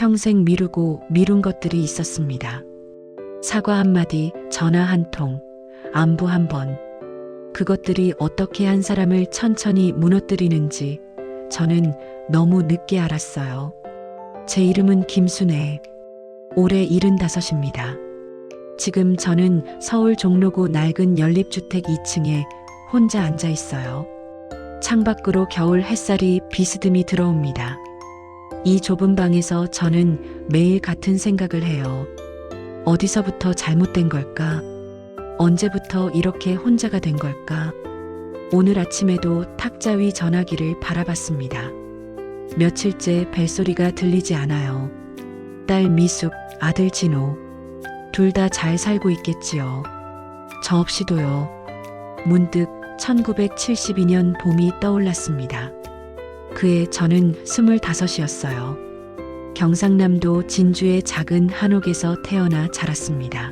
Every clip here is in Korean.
평생 미루고 미룬 것들이 있었습니다. 사과 한마디, 전화 한 통, 안부 한 번. 그것들이 어떻게 한 사람을 천천히 무너뜨리는지 저는 너무 늦게 알았어요. 제 이름은 김순애. 올해 75입니다. 지금 저는 서울 종로구 낡은 연립주택 2층에 혼자 앉아 있어요. 창밖으로 겨울 햇살이 비스듬히 들어옵니다. 이 좁은 방에서 저는 매일 같은 생각을 해요. 어디서부터 잘못된 걸까? 언제부터 이렇게 혼자가 된 걸까? 오늘 아침에도 탁자 위 전화기를 바라봤습니다. 며칠째 벨소리가 들리지 않아요. 딸 미숙, 아들 진호. 둘 다 잘 살고 있겠지요. 저 없이도요. 문득 1972년 봄이 떠올랐습니다. 그해 저는 25이었어요. 경상남도 진주의 작은 한옥에서 태어나 자랐습니다.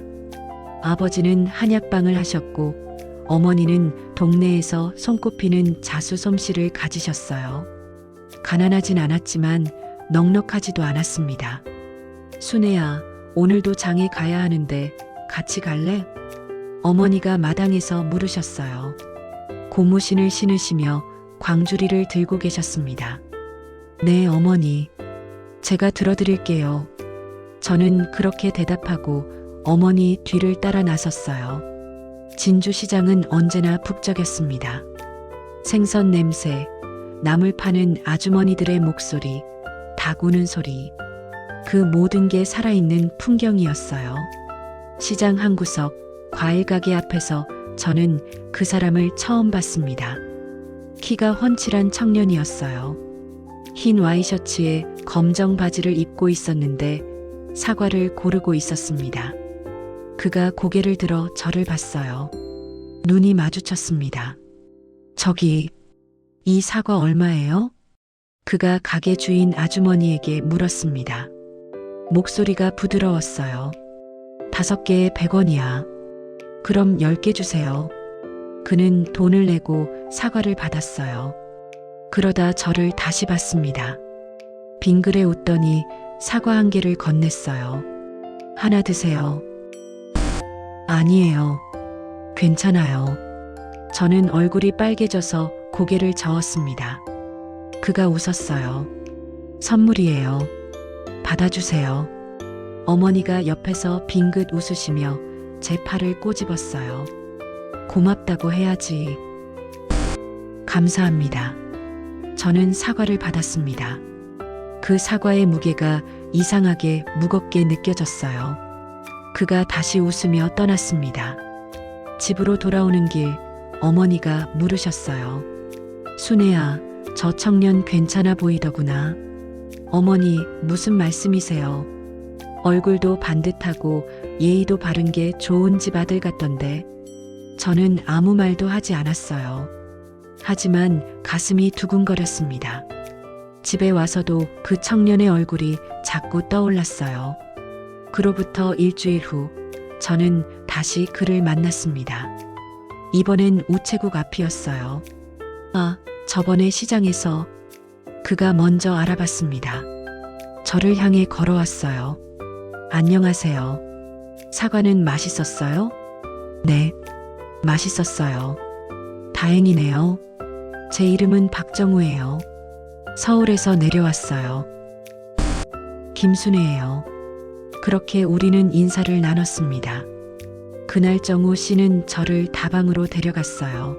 아버지는 한약방을 하셨고 어머니는 동네에서 손꼽히는 자수 솜씨를 가지셨어요. 가난하진 않았지만 넉넉하지도 않았습니다. 순애야, 오늘도 장에 가야 하는데 같이 갈래? 어머니가 마당에서 물으셨어요. 고무신을 신으시며 광주리를 들고 계셨습니다. 네, 어머니. 제가 들어드릴게요. 저는 그렇게 대답하고 어머니 뒤를 따라 나섰어요. 진주시장은 언제나 북적였습니다. 생선 냄새, 나물 파는 아주머니들의 목소리, 닭 우는 소리. 그 모든 게 살아있는 풍경이었어요. 시장 한 구석, 과일 가게 앞에서 저는 그 사람을 처음 봤습니다. 키가 훤칠한 청년이었어요. 흰 와이셔츠에 검정 바지를 입고 있었는데 사과를 고르고 있었습니다. 그가 고개를 들어 저를 봤어요. 눈이 마주쳤습니다. 저기, 이 사과 얼마예요? 그가 가게 주인 아주머니에게 물었습니다. 목소리가 부드러웠어요. 5개에 100원이야. 그럼 10개 주세요. 그는 돈을 내고 사과를 받았어요. 그러다 저를 다시 봤습니다. 빙그레 웃더니 사과 1개를 건넸어요. 하나 드세요. 아니에요. 괜찮아요. 저는 얼굴이 빨개져서 고개를 저었습니다. 그가 웃었어요. 선물이에요. 받아주세요. 어머니가 옆에서 빙긋 웃으시며 제 팔을 꼬집었어요. 고맙다고 해야지. 감사합니다. 저는 사과를 받았습니다. 그 사과의 무게가 이상하게 무겁게 느껴졌어요. 그가 다시 웃으며 떠났습니다. 집으로 돌아오는 길 어머니가 물으셨어요. 순애야, 저 청년 괜찮아 보이더구나. 어머니, 무슨 말씀이세요? 얼굴도 반듯하고 예의도 바른 게 좋은 집 아들 같던데. 저는 아무 말도 하지 않았어요. 하지만 가슴이 두근거렸습니다. 집에 와서도 그 청년의 얼굴이 자꾸 떠올랐어요. 그로부터 일주일 후 저는 다시 그를 만났습니다. 이번엔 우체국 앞이었어요. 아, 저번에 시장에서. 그가 먼저 알아봤습니다. 저를 향해 걸어왔어요. 안녕하세요. 사과는 맛있었어요? 네, 맛있었어요. 다행이네요. 제 이름은 박정우예요. 서울에서 내려왔어요. 김순애예요. 그렇게 우리는 인사를 나눴습니다. 그날 정우 씨는 저를 다방으로 데려갔어요.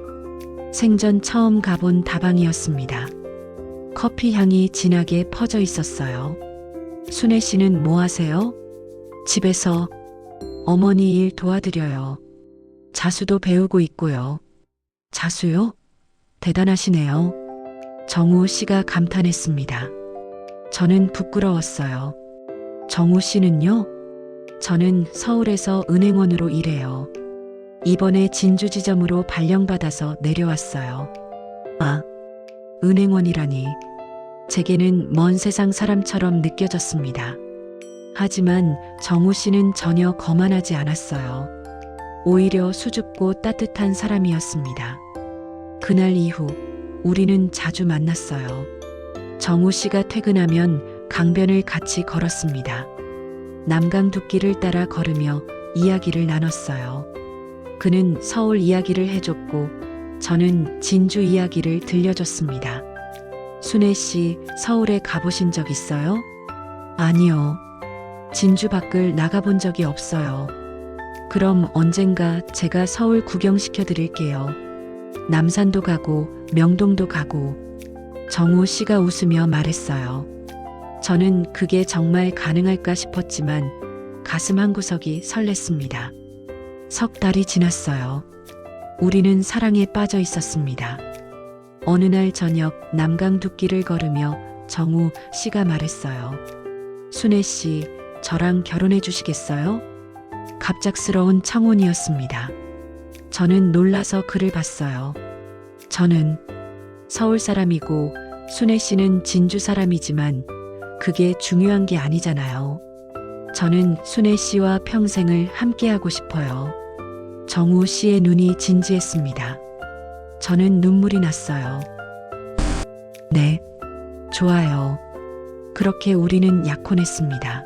생전 처음 가본 다방이었습니다. 커피 향이 진하게 퍼져 있었어요. 순애 씨는 뭐 하세요? 집에서 어머니 일 도와드려요. 자수도 배우고 있고요. 자수요? 대단하시네요. 정우 씨가 감탄했습니다. 저는 부끄러웠어요. 정우 씨는요? 저는 서울에서 은행원으로 일해요. 이번에 진주 지점으로 발령받아서 내려왔어요. 아, 은행원이라니. 제게는 먼 세상 사람처럼 느껴졌습니다. 하지만 정우 씨는 전혀 거만하지 않았어요. 오히려 수줍고 따뜻한 사람이었습니다. 그날 이후 우리는 자주 만났어요. 정우 씨가 퇴근하면 강변을 같이 걸었습니다. 남강둑길을 따라 걸으며 이야기를 나눴어요. 그는 서울 이야기를 해줬고 저는 진주 이야기를 들려줬습니다. 순애 씨, 서울에 가보신 적 있어요? 아니요. 진주 밖을 나가본 적이 없어요. 그럼 언젠가 제가 서울 구경시켜 드릴게요. 남산도 가고 명동도 가고. 정우 씨가 웃으며 말했어요. 저는 그게 정말 가능할까 싶었지만 가슴 한구석이 설렜습니다. 석 달이 지났어요. 우리는 사랑에 빠져 있었습니다. 어느 날 저녁 남강둑길을 걸으며 정우 씨가 말했어요. 순애 씨, 저랑 결혼해 주시겠어요? 갑작스러운 청혼이었습니다. 저는 놀라서 그를 봤어요. 저는 서울 사람이고 순애 씨는 진주 사람이지만 그게 중요한 게 아니잖아요. 저는 순애 씨와 평생을 함께하고 싶어요. 정우 씨의 눈이 진지했습니다. 저는 눈물이 났어요. 네, 좋아요. 그렇게 우리는 약혼했습니다.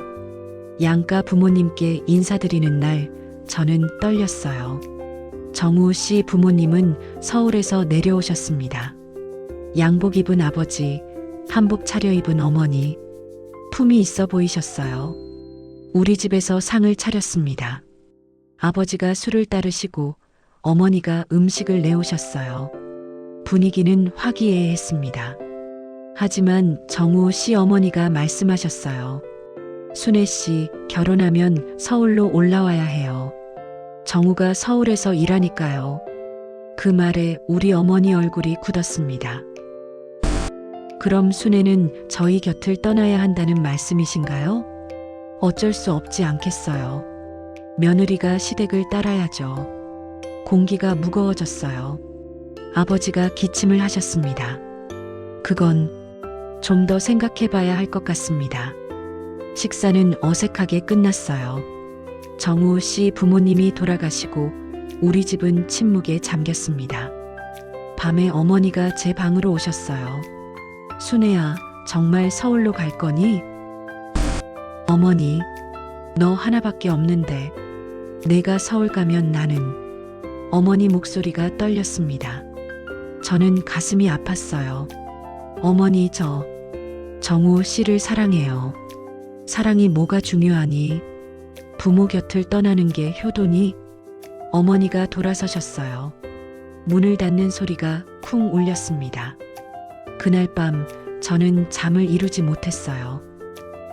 양가 부모님께 인사드리는 날 저는 떨렸어요. 정우 씨 부모님은 서울에서 내려오셨습니다. 양복 입은 아버지, 한복 차려입은 어머니, 품이 있어 보이셨어요. 우리 집에서 상을 차렸습니다. 아버지가 술을 따르시고 어머니가 음식을 내오셨어요. 분위기는 화기애애했습니다. 하지만 정우 씨 어머니가 말씀하셨어요. 순애 씨, 결혼하면 서울로 올라와야 해요. 정우가 서울에서 일하니까요. 그 말에 우리 어머니 얼굴이 굳었습니다. 그럼 순애는 저희 곁을 떠나야 한다는 말씀이신가요? 어쩔 수 없지 않겠어요. 며느리가 시댁을 따라야죠. 공기가 무거워졌어요. 아버지가 기침을 하셨습니다. 그건 좀 더 생각해 봐야 할 것 같습니다. 식사는 어색하게 끝났어요. 정우 씨 부모님이 돌아가시고 우리 집은 침묵에 잠겼습니다. 밤에 어머니가 제 방으로 오셨어요. 순애야, 정말 서울로 갈 거니? 어머니, 너 하나밖에 없는데 내가 서울 가면 나는. 어머니 목소리가 떨렸습니다. 저는 가슴이 아팠어요. 어머니, 저 정우 씨를 사랑해요. 사랑이 뭐가 중요하니? 부모 곁을 떠나는 게 효도니? 어머니가 돌아서셨어요. 문을 닫는 소리가 쿵 울렸습니다. 그날 밤 저는 잠을 이루지 못했어요.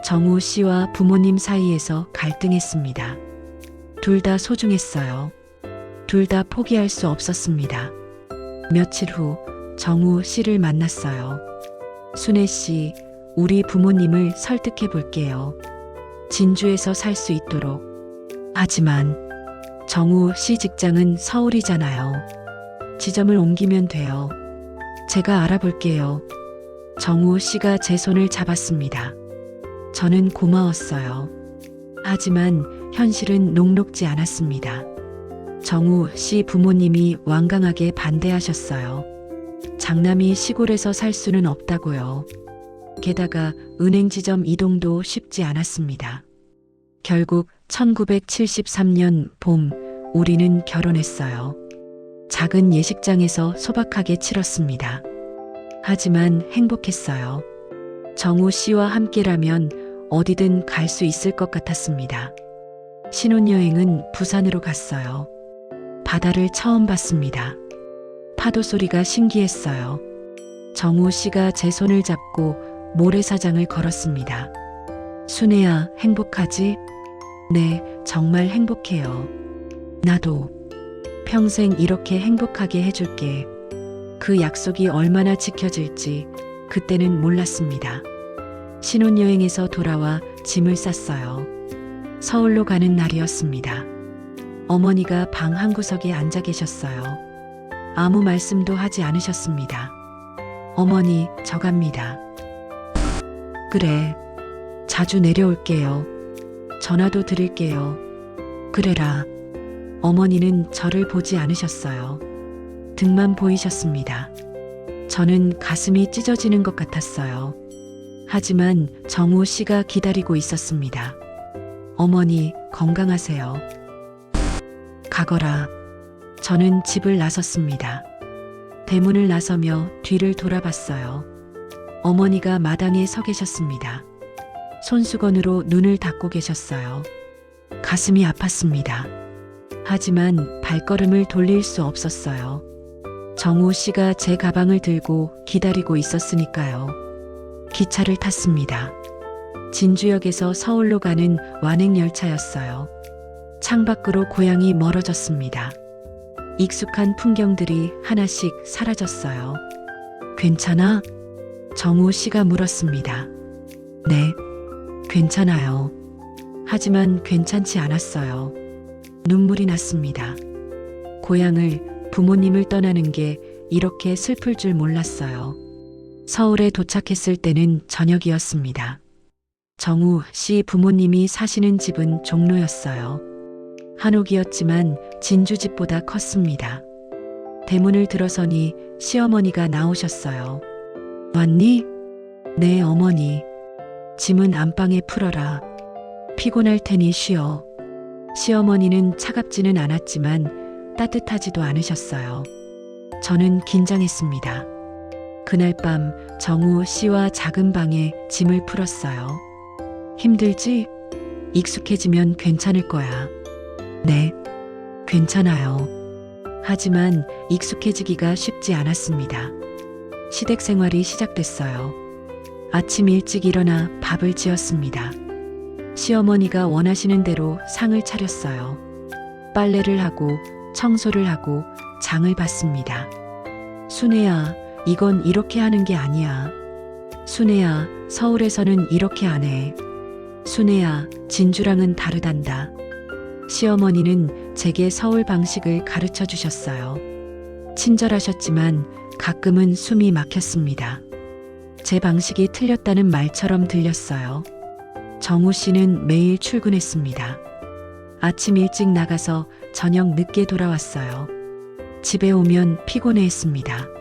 정우 씨와 부모님 사이에서 갈등했습니다. 둘 다 소중했어요. 둘 다 포기할 수 없었습니다. 며칠 후 정우 씨를 만났어요. 순애 씨, 우리 부모님을 설득해 볼게요. 진주에서 살 수 있도록. 하지만 정우 씨 직장은 서울이잖아요. 지점을 옮기면 돼요. 제가 알아볼게요. 정우 씨가 제 손을 잡았습니다. 저는 고마웠어요. 하지만 현실은 녹록지 않았습니다. 정우 씨 부모님이 완강하게 반대하셨어요. 장남이 시골에서 살 수는 없다고요. 게다가 은행 지점 이동도 쉽지 않았습니다. 결국 1973년 봄 우리는 결혼했어요. 작은 예식장에서 소박하게 치렀습니다. 하지만 행복했어요. 정우 씨와 함께라면 어디든 갈 수 있을 것 같았습니다. 신혼여행은 부산으로 갔어요. 바다를 처음 봤습니다. 파도 소리가 신기했어요. 정우 씨가 제 손을 잡고 모래사장을 걸었습니다. 순애야, 행복하지? 네, 정말 행복해요. 나도 평생 이렇게 행복하게 해줄게. 그 약속이 얼마나 지켜질지 그때는 몰랐습니다. 신혼여행에서 돌아와 짐을 쌌어요. 서울로 가는 날이었습니다. 어머니가 방 한구석에 앉아 계셨어요. 아무 말씀도 하지 않으셨습니다. 어머니, 저 갑니다. 그래, 자주 내려올게요. 전화도 드릴게요. 그래라. 어머니는 저를 보지 않으셨어요. 등만 보이셨습니다. 저는 가슴이 찢어지는 것 같았어요. 하지만 정우 씨가 기다리고 있었습니다. 어머니, 건강하세요. 가거라. 저는 집을 나섰습니다. 대문을 나서며 뒤를 돌아봤어요. 어머니가 마당에 서 계셨습니다. 손수건으로 눈을 닦고 계셨어요. 가슴이 아팠습니다. 하지만 발걸음을 돌릴 수 없었어요. 정우 씨가 제 가방을 들고 기다리고 있었으니까요. 기차를 탔습니다. 진주역에서 서울로 가는 완행열차였어요. 창밖으로 고향이 멀어졌습니다. 익숙한 풍경들이 하나씩 사라졌어요. 괜찮아? 정우 씨가 물었습니다. 네, 괜찮아요. 하지만 괜찮지 않았어요. 눈물이 났습니다. 고향을, 부모님을 떠나는 게 이렇게 슬플 줄 몰랐어요. 서울에 도착했을 때는 저녁이었습니다. 정우 씨 부모님이 사시는 집은 종로였어요. 한옥이었지만 진주집보다 컸습니다. 대문을 들어서니 시어머니가 나오셨어요. 왔니? 네, 어머니. 짐은 안방에 풀어라. 피곤할 테니 쉬어. 시어머니는 차갑지는 않았지만 따뜻하지도 않으셨어요. 저는 긴장했습니다. 그날 밤 정우 씨와 작은 방에 짐을 풀었어요. 힘들지? 익숙해지면 괜찮을 거야. 네, 괜찮아요. 하지만 익숙해지기가 쉽지 않았습니다. 시댁 생활이 시작됐어요. 아침 일찍 일어나 밥을 지었습니다. 시어머니가 원하시는 대로 상을 차렸어요. 빨래를 하고 청소를 하고 장을 봤습니다. 순애야, 이건 이렇게 하는 게 아니야. 순애야, 서울에서는 이렇게 안 해. 순애야, 진주랑은 다르단다. 시어머니는 제게 서울 방식을 가르쳐 주셨어요. 친절하셨지만 가끔은 숨이 막혔습니다. 제 방식이 틀렸다는 말처럼 들렸어요. 정우 씨는 매일 출근했습니다. 아침 일찍 나가서 저녁 늦게 돌아왔어요. 집에 오면 피곤해했습니다.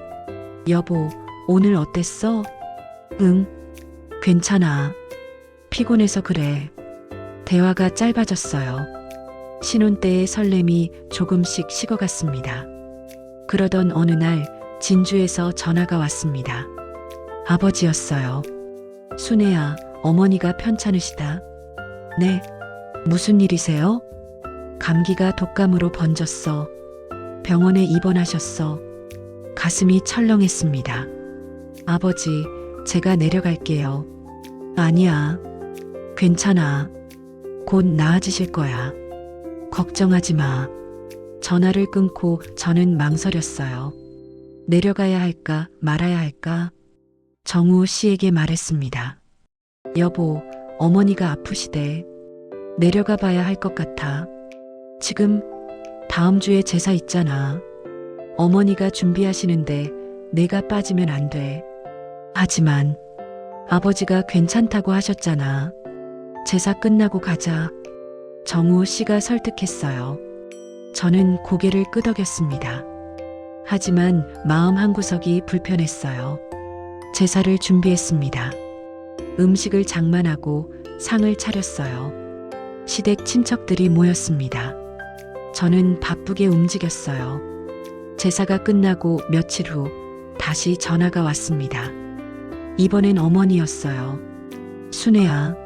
여보, 오늘 어땠어? 응, 괜찮아. 피곤해서 그래. 대화가 짧아졌어요. 신혼 때의 설렘이 조금씩 식어갔습니다. 그러던 어느 날 진주에서 전화가 왔습니다. 아버지였어요. 순애야, 어머니가 편찮으시다. 네, 무슨 일이세요? 감기가 독감으로 번졌어. 병원에 입원하셨어. 가슴이 철렁했습니다. 아버지, 제가 내려갈게요. 아니야. 괜찮아. 곧 나아지실 거야. 걱정하지 마. 전화를 끊고 저는 망설였어요. 내려가야 할까 말아야 할까? 정우 씨에게 말했습니다. 여보, 어머니가 아프시대. 내려가 봐야 할 것 같아. 지금 다음 주에 제사 있잖아. 어머니가 준비하시는데 내가 빠지면 안 돼. 하지만 아버지가 괜찮다고 하셨잖아. 제사 끝나고 가자. 정우 씨가 설득했어요. 저는 고개를 끄덕였습니다. 하지만 마음 한구석이 불편했어요. 제사를 준비했습니다. 음식을 장만하고 상을 차렸어요. 시댁 친척들이 모였습니다. 저는 바쁘게 움직였어요. 제사가 끝나고 며칠 후 다시 전화가 왔습니다. 이번엔 어머니였어요. 순애야,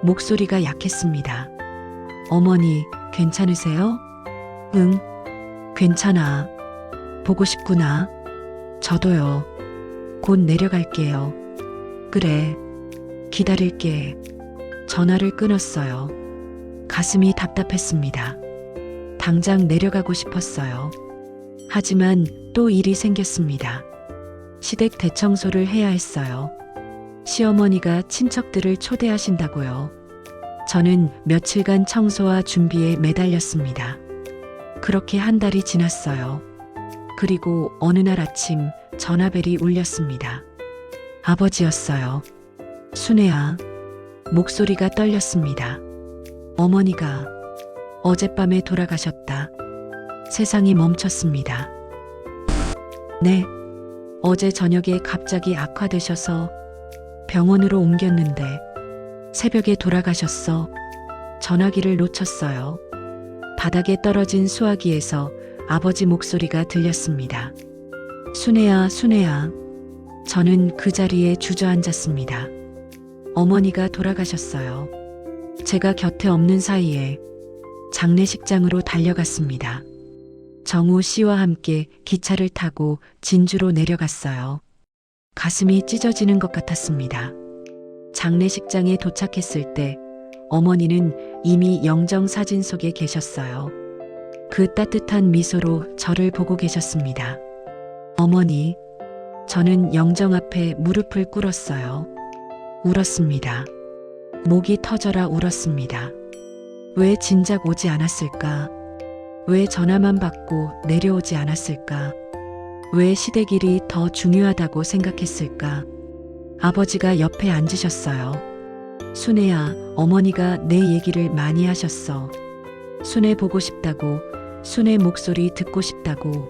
목소리가 약했습니다. 어머니, 괜찮으세요? 응, 괜찮아. 보고 싶구나. 저도요. 곧 내려갈게요. 그래, 기다릴게. 전화를 끊었어요. 가슴이 답답했습니다. 당장 내려가고 싶었어요. 하지만 또 일이 생겼습니다. 시댁 대청소를 해야 했어요. 시어머니가 친척들을 초대하신다고요. 저는 며칠간 청소와 준비에 매달렸습니다. 그렇게 한 달이 지났어요. 그리고 어느 날 아침 전화벨이 울렸습니다. 아버지였어요. 순애야, 목소리가 떨렸습니다. 어머니가 어젯밤에 돌아가셨다. 세상이 멈췄습니다. 네, 어제 저녁에 갑자기 악화되셔서 병원으로 옮겼는데 새벽에 돌아가셨어. 전화기를 놓쳤어요. 바닥에 떨어진 수화기에서 아버지 목소리가 들렸습니다. 순애야, 순애야. 저는 그 자리에 주저앉았습니다. 어머니가 돌아가셨어요. 제가 곁에 없는 사이에 장례식장으로 달려갔습니다. 정우 씨와 함께 기차를 타고 진주로 내려갔어요. 가슴이 찢어지는 것 같았습니다. 장례식장에 도착했을 때 어머니는 이미 영정 사진 속에 계셨어요. 그 따뜻한 미소로 저를 보고 계셨습니다. 어머니, 저는 영정 앞에 무릎을 꿇었어요. 울었습니다. 목이 터져라 울었습니다. 왜 진작 오지 않았을까? 왜 전화만 받고 내려오지 않았을까? 왜 시댁일이 더 중요하다고 생각했을까? 아버지가 옆에 앉으셨어요. 순애야, 어머니가 내 얘기를 많이 하셨어. 순애 보고 싶다고, 순애 목소리 듣고 싶다고.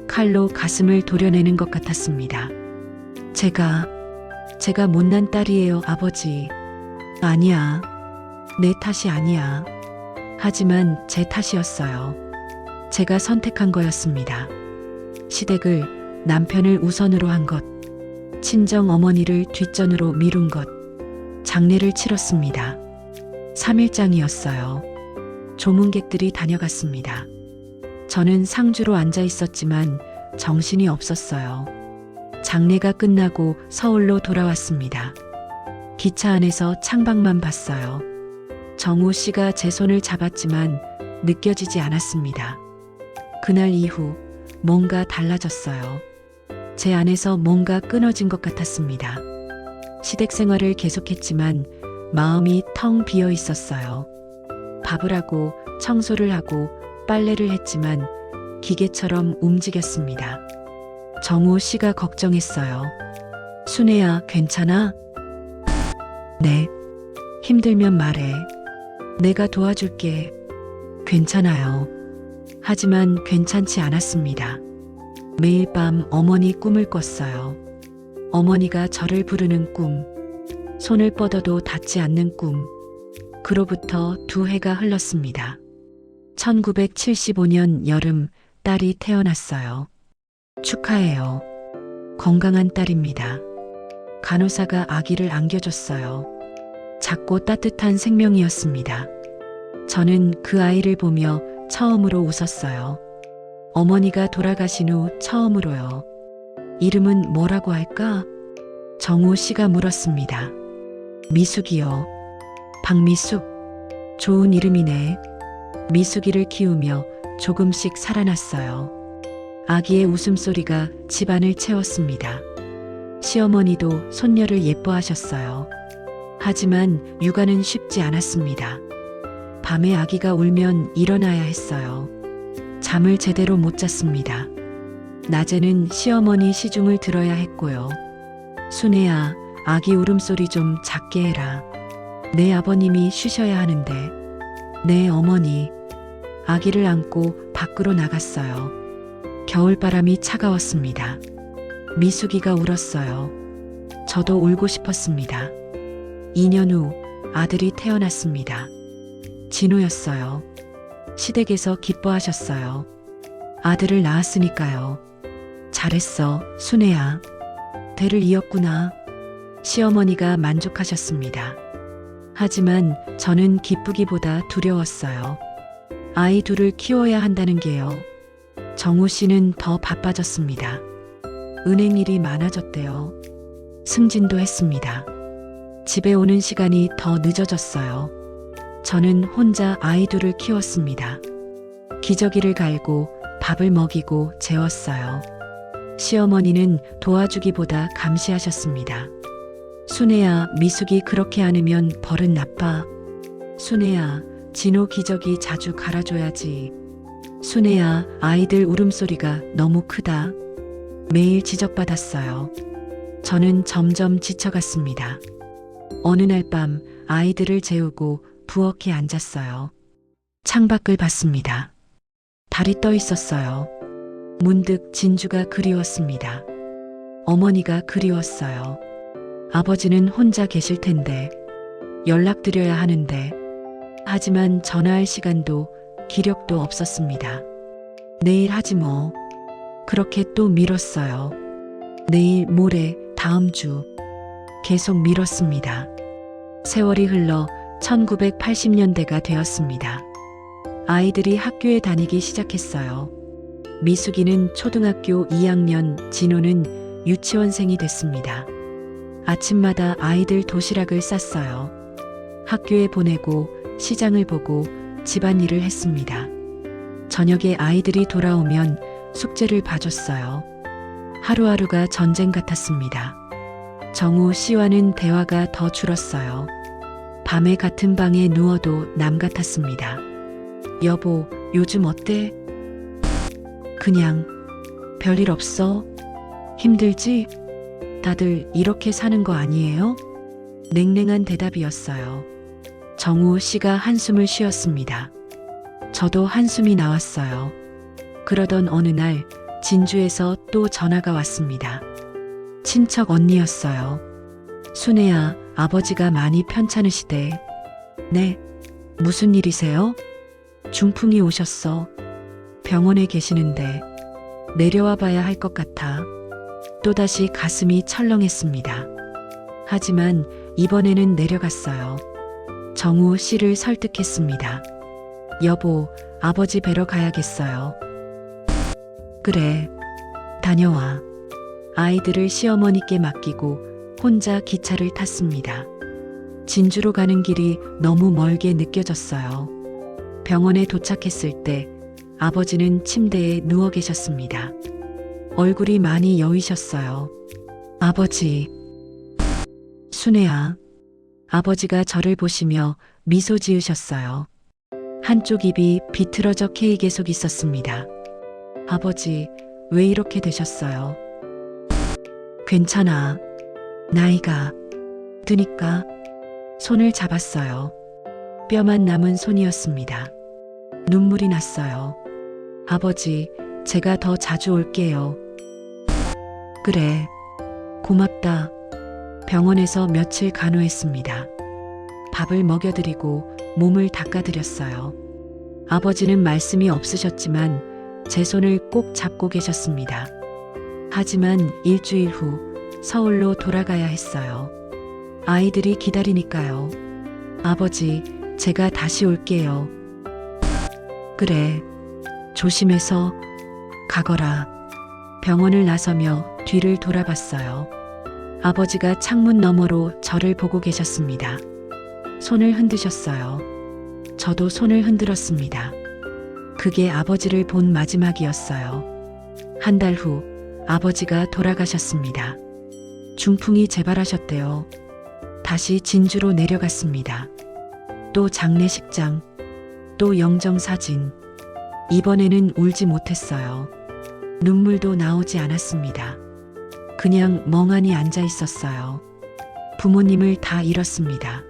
칼로 가슴을 도려내는 것 같았습니다. 제가 못난 딸이에요, 아버지. 아니야. 내 탓이 아니야. 하지만 제 탓이었어요. 제가 선택한 거였습니다. 시댁을, 남편을 우선으로 한 것, 친정 어머니를 뒷전으로 미룬 것, 장례를 치렀습니다. 3일장이었어요. 조문객들이 다녀갔습니다. 저는 상주로 앉아 있었지만 정신이 없었어요. 장례가 끝나고 서울로 돌아왔습니다. 기차 안에서 창밖만 봤어요. 정우 씨가 제 손을 잡았지만 느껴지지 않았습니다. 그날 이후 뭔가 달라졌어요. 제 안에서 뭔가 끊어진 것 같았습니다. 시댁 생활을 계속했지만 마음이 텅 비어 있었어요. 밥을 하고 청소를 하고 빨래를 했지만 기계처럼 움직였습니다. 정우 씨가 걱정했어요. 순애야, 괜찮아? 네. 힘들면 말해. 내가 도와줄게. 괜찮아요. 하지만 괜찮지 않았습니다. 매일 밤 어머니 꿈을 꿨어요. 어머니가 저를 부르는 꿈, 손을 뻗어도 닿지 않는 꿈. 그로부터 2해가 흘렀습니다. 1975년 여름 딸이 태어났어요. 축하해요. 건강한 딸입니다. 간호사가 아기를 안겨줬어요. 작고 따뜻한 생명이었습니다. 저는 그 아이를 보며 처음으로 웃었어요. 어머니가 돌아가신 후 처음으로요. 이름은 뭐라고 할까? 정우 씨가 물었습니다. 미숙이요. 박미숙. 좋은 이름이네. 미숙이를 키우며 조금씩 살아났어요. 아기의 웃음소리가 집안을 채웠습니다. 시어머니도 손녀를 예뻐하셨어요. 하지만 육아는 쉽지 않았습니다. 밤에 아기가 울면 일어나야 했어요. 잠을 제대로 못 잤습니다. 낮에는 시어머니 시중을 들어야 했고요. 순애야, 아기 울음소리 좀 작게 해라. 내 아버님이 쉬셔야 하는데. 네, 어머니. 아기를 안고 밖으로 나갔어요. 겨울바람이 차가웠습니다. 미숙이가 울었어요. 저도 울고 싶었습니다. 2년 후 아들이 태어났습니다. 진우였어요. 시댁에서 기뻐하셨어요. 아들을 낳았으니까요. 잘했어, 순애야. 대를 이었구나. 시어머니가 만족하셨습니다. 하지만 저는 기쁘기보다 두려웠어요. 아이 둘을 키워야 한다는 게요. 정우 씨는 더 바빠졌습니다. 은행 일이 많아졌대요. 승진도 했습니다. 집에 오는 시간이 더 늦어졌어요. 저는 혼자 아이들을 키웠습니다. 기저귀를 갈고 밥을 먹이고 재웠어요. 시어머니는 도와주기보다 감시하셨습니다. 순애야, 미숙이 그렇게 안으면 버릇 나빠. 순애야, 진호 기저귀 자주 갈아줘야지. 순애야, 아이들 울음소리가 너무 크다. 매일 지적받았어요. 저는 점점 지쳐갔습니다. 어느 날 밤 아이들을 재우고 부엌에 앉았어요. 창밖을 봤습니다. 달이 떠 있었어요. 문득 진주가 그리웠습니다. 어머니가 그리웠어요. 아버지는 혼자 계실 텐데, 연락드려야 하는데, 하지만 전화할 시간도 기력도 없었습니다. 내일 하지 뭐. 그렇게 또 미뤘어요. 내일, 모레, 다음 주. 계속 미뤘습니다. 세월이 흘러 1980년대가 되었습니다. 아이들이 학교에 다니기 시작했어요. 미숙이는 초등학교 2학년, 진호는 유치원생이 됐습니다. 아침마다 아이들 도시락을 쌌어요. 학교에 보내고 시장을 보고 집안일을 했습니다. 저녁에 아이들이 돌아오면 숙제를 봐줬어요. 하루하루가 전쟁 같았습니다. 정우 씨와는 대화가 더 줄었어요. 밤에 같은 방에 누워도 남 같았습니다. 여보, 요즘 어때? 그냥 별일 없어? 힘들지? 다들 이렇게 사는 거 아니에요? 냉랭한 대답이었어요. 정우 씨가 한숨을 쉬었습니다. 저도 한숨이 나왔어요. 그러던 어느 날 진주에서 또 전화가 왔습니다. 친척 언니였어요. 순애야, 아버지가 많이 편찮으시대. 네, 무슨 일이세요? 중풍이 오셨어. 병원에 계시는데 내려와 봐야 할 것 같아. 또다시 가슴이 철렁했습니다. 하지만 이번에는 내려갔어요. 정우 씨를 설득했습니다. 여보, 아버지 뵈러 가야겠어요. 그래, 다녀와. 아이들을 시어머니께 맡기고 혼자 기차를 탔습니다. 진주로 가는 길이 너무 멀게 느껴졌어요. 병원에 도착했을 때 아버지는 침대에 누워 계셨습니다. 얼굴이 많이 여위셨어요. 아버지. 순애야. 아버지가 저를 보시며 미소 지으셨어요. 한쪽 입이 비틀어져 케이 계속 있었습니다. 아버지, 왜 이렇게 되셨어요? 괜찮아. 나이가 드니까. 손을 잡았어요. 뼈만 남은 손이었습니다. 눈물이 났어요. 아버지, 제가 더 자주 올게요. 그래, 고맙다. 병원에서 며칠 간호했습니다. 밥을 먹여드리고 몸을 닦아드렸어요. 아버지는 말씀이 없으셨지만 제 손을 꼭 잡고 계셨습니다. 하지만 일주일 후 서울로 돌아가야 했어요. 아이들이 기다리니까요. 아버지, 제가 다시 올게요. 그래, 조심해서 가거라. 병원을 나서며 뒤를 돌아봤어요. 아버지가 창문 너머로 저를 보고 계셨습니다. 손을 흔드셨어요. 저도 손을 흔들었습니다. 그게 아버지를 본 마지막이었어요. 한 달 후 아버지가 돌아가셨습니다. 중풍이 재발하셨대요. 다시 진주로 내려갔습니다. 또 장례식장, 또 영정사진. 이번에는 울지 못했어요. 눈물도 나오지 않았습니다. 그냥 멍하니 앉아 있었어요. 부모님을 다 잃었습니다.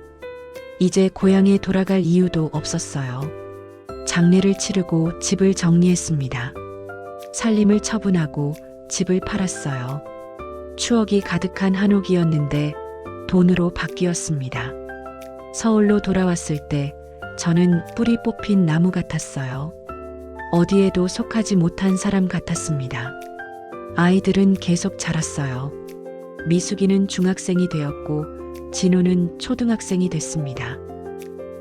이제 고향에 돌아갈 이유도 없었어요. 장례를 치르고 집을 정리했습니다. 살림을 처분하고 집을 팔았어요. 추억이 가득한 한옥이었는데 돈으로 바뀌었습니다. 서울로 돌아왔을 때 저는 뿌리 뽑힌 나무 같았어요. 어디에도 속하지 못한 사람 같았습니다. 아이들은 계속 자랐어요. 미숙이는 중학생이 되었고 진호는 초등학생이 됐습니다.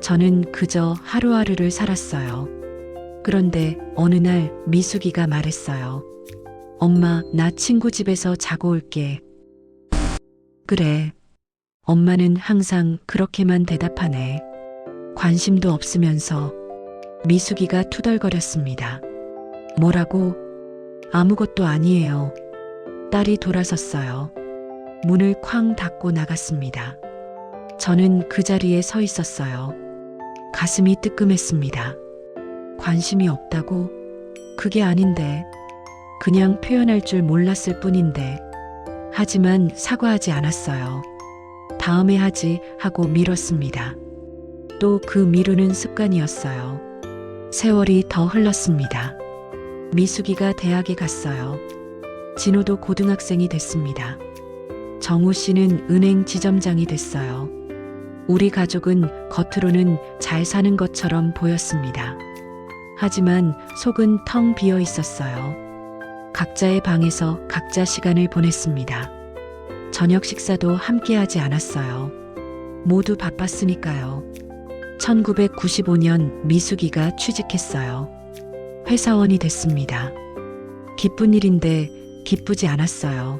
저는 그저 하루하루를 살았어요. 그런데 어느 날 미숙이가 말했어요. 엄마, 나 친구 집에서 자고 올게. 그래. 엄마는 항상 그렇게만 대답하네. 관심도 없으면서. 미숙이가 투덜거렸습니다. 뭐라고? 아무것도 아니에요. 딸이 돌아섰어요. 문을 쾅 닫고 나갔습니다. 저는 그 자리에 서 있었어요. 가슴이 뜨끔했습니다. 관심이 없다고? 그게 아닌데. 그냥 표현할 줄 몰랐을 뿐인데. 하지만 사과하지 않았어요. 다음에 하지 하고 미뤘습니다. 또 그 미루는 습관이었어요. 세월이 더 흘렀습니다. 미숙이가 대학에 갔어요. 진호도 고등학생이 됐습니다. 정우 씨는 은행 지점장이 됐어요. 우리 가족은 겉으로는 잘 사는 것처럼 보였습니다. 하지만 속은 텅 비어 있었어요. 각자의 방에서 각자 시간을 보냈습니다. 저녁 식사도 함께 하지 않았어요. 모두 바빴으니까요. 1995년 미숙이가 취직했어요. 회사원이 됐습니다. 기쁜 일인데 기쁘지 않았어요.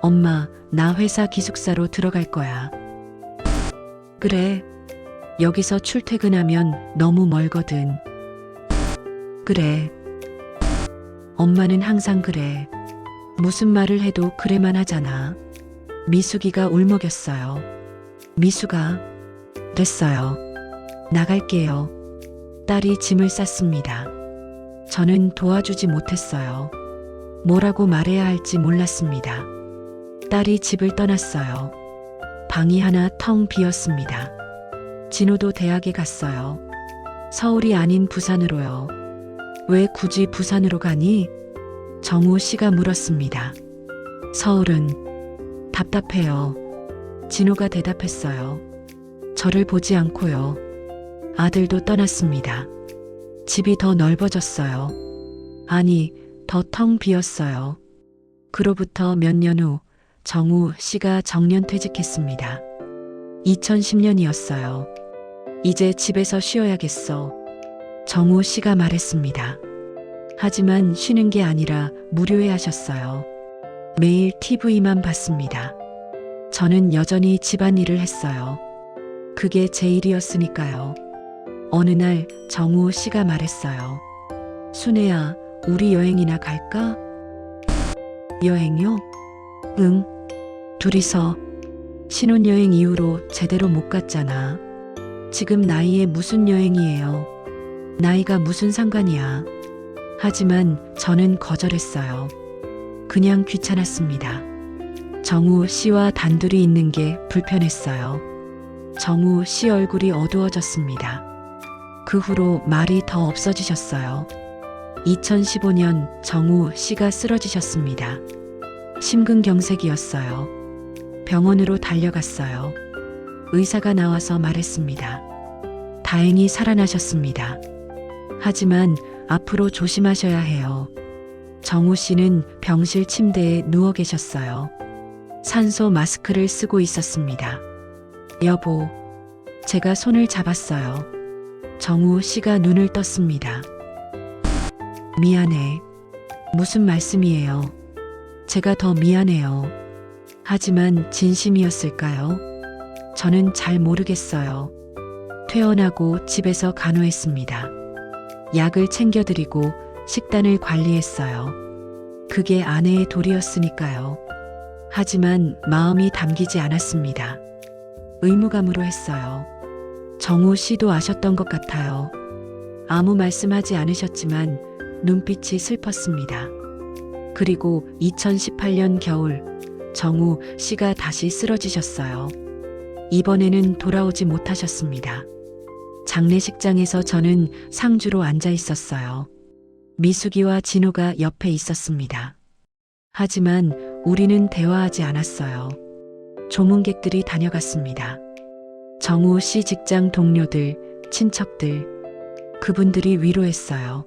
엄마, 나 회사 기숙사로 들어갈 거야. 그래. 여기서 출퇴근하면 너무 멀거든. 그래. 엄마는 항상 그래. 무슨 말을 해도 그래만 하잖아. 미숙이가 울먹였어요. 미숙아. 됐어요. 나갈게요. 딸이 짐을 쌌습니다. 저는 도와주지 못했어요. 뭐라고 말해야 할지 몰랐습니다. 딸이 집을 떠났어요. 방이 하나 텅 비었습니다. 진호도 대학에 갔어요. 서울이 아닌 부산으로요. 왜 굳이 부산으로 가니? 정우 씨가 물었습니다. 서울은 답답해요. 진호가 대답했어요. 저를 보지 않고요. 아들도 떠났습니다. 집이 더 넓어졌어요. 아니, 더 텅 비었어요. 그로부터 몇 년 후 정우 씨가 정년퇴직했습니다. 2010년이었어요. 이제 집에서 쉬어야겠어. 정우 씨가 말했습니다. 하지만 쉬는 게 아니라 무료해 하셨어요. 매일 TV만 봤습니다. 저는 여전히 집안일을 했어요. 그게 제 일이었으니까요. 어느 날 정우 씨가 말했어요. 순애야, 우리 여행이나 갈까? 여행요? 응. 둘이서. 신혼여행 이후로 제대로 못 갔잖아. 지금 나이에 무슨 여행이에요. 나이가 무슨 상관이야. 하지만 저는 거절했어요. 그냥 귀찮았습니다. 정우 씨와 단둘이 있는 게 불편했어요. 정우 씨 얼굴이 어두워졌습니다. 그 후로 말이 더 없어지셨어요. 2015년 정우 씨가 쓰러지셨습니다. 심근경색이었어요. 병원으로 달려갔어요. 의사가 나와서 말했습니다. 다행히 살아나셨습니다. 하지만 앞으로 조심하셔야 해요. 정우 씨는 병실 침대에 누워 계셨어요. 산소 마스크를 쓰고 있었습니다. 여보, 제가 손을 잡았어요. 정우 씨가 눈을 떴습니다. 미안해. 무슨 말씀이에요? 제가 더 미안해요. 하지만 진심이었을까요? 저는 잘 모르겠어요. 퇴원하고 집에서 간호했습니다. 약을 챙겨드리고 식단을 관리했어요. 그게 아내의 도리였으니까요. 하지만 마음이 담기지 않았습니다. 의무감으로 했어요. 정우 씨도 아셨던 것 같아요. 아무 말씀하지 않으셨지만 눈빛이 슬펐습니다. 그리고 2018년 겨울 정우 씨가 다시 쓰러지셨어요. 이번에는 돌아오지 못하셨습니다. 장례식장에서 저는 상주로 앉아 있었어요. 미숙이와 진호가 옆에 있었습니다. 하지만 우리는 대화하지 않았어요. 조문객들이 다녀갔습니다. 정우 씨 직장 동료들, 친척들, 그분들이 위로했어요.